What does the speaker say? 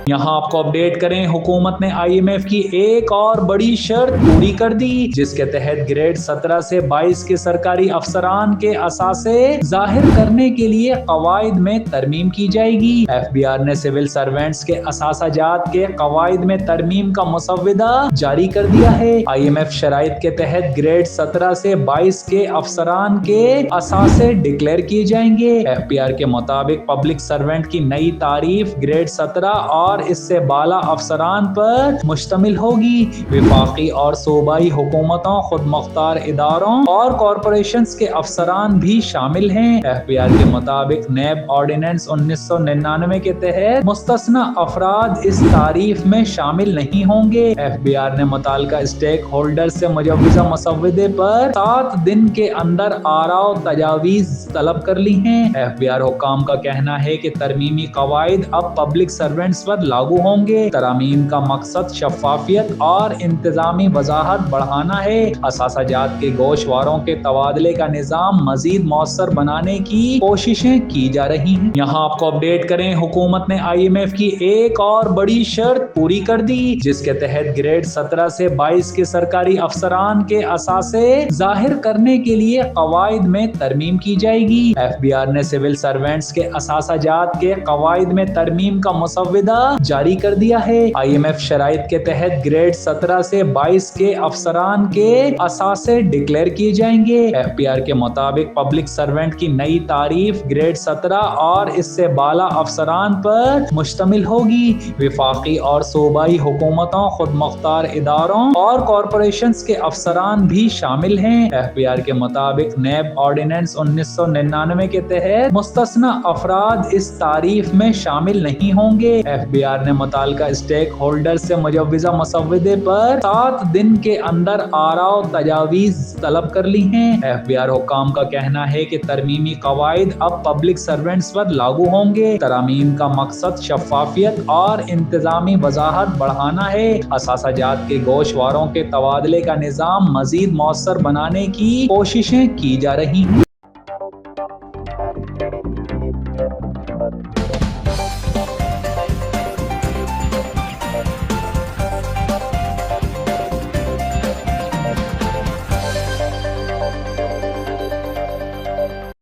यहाँ आपको अपडेट करें, हुकूमत ने IMF की एक और बड़ी शर्त पूरी कर दी, जिसके तहत ग्रेड 17 से 22 के सरकारी अफसरान के असासे जाहिर करने के लिए कवायद में तरमीम की जाएगी। FBR ने सिविल सर्वेंट्स के असासाजात के कवायद में तरमीम का मुसव्वदा जारी कर दिया है। IMF शराइत के तहत ग्रेड 17 से 22 के अफसरान के असासे डिक्लेयर किए जाएंगे। FBR के मुताबिक पब्लिक सर्वेंट की नई तारीफ ग्रेड 17 और इससे बाला अफसरान पर मुश्तमिल होगी। विफाकी और सूबाई हुकूमतों, खुद मुख्तार इदारों और कॉरपोरेशंस के अफसरान भी शामिल हैं। FBR के मुताबिक नैब ऑर्डिनेंस 1999 के तहत मुस्तस्ना अफराद इस तारीफ में शामिल नहीं होंगे। FBR ने मुताल्लिका स्टेक होल्डर से मुजव्वज़ा मसवदे पर 7 दिन के अंदर आराव तजावीज तलब कर ली हैं। FBR हुक्काम का कहना है कि तरमीमी कवायद अब पब्लिक सर्वेंट्स पर लागू होंगे। तरामीम का मकसद शफाफियत और इंतजामी वजाहत बढ़ाना है। असासाजात के गोशवारों के तबादले का निजाम मजीद मौसर बनाने की कोशिशें की जा रही हैं। यहाँ आपको अपडेट करें, हुकूमत ने IMF की एक और बड़ी शर्त पूरी कर दी, जिसके तहत ग्रेड 17 से 22 के सरकारी अफसरान के असासे जाहिर करने के लिए कवायद में तरमीम की जाएगी। FBR ने सिविल सर्वेंट्स के असासाजात के कवायद में तरमीम का मुसव्वदा जारी कर दिया है। IMF शराइत के तहत ग्रेड 17 से 22 के अफसरान के असासे डिक्लेयर किए जाएंगे। FBR के मुताबिक पब्लिक सर्वेंट की नई तारीफ ग्रेड 17 और इससे बाला अफसरान पर मुश्तमिल होगी। विफाकी और सूबाई हुकूमतों, खुद मुख्तार इदारों और कॉरपोरेशंस के अफसरान भी शामिल हैं। FBR के मुताबिक नैब ऑर्डिनेंस 1999 के तहत मुस्तस्ना अफराद इस तारीफ में शामिल नहीं होंगे। FBR ने मुताल्लिका स्टेक होल्डर से मुजव्वज़ा मसवदे पर 7 दिन के अंदर आराव तजावीज तलब कर ली हैं। FBR हुक्काम का कहना है कि तरमीमी कवायद अब पब्लिक सर्वेंट्स पर लागू होंगे। तरामीम का मकसद शफाफियत और इंतजामी वजाहत बढ़ाना है। असासाजात के गोशवारों के तबादले का निजाम मजीद मौसर बनाने की कोशिशें की जा रही हैं।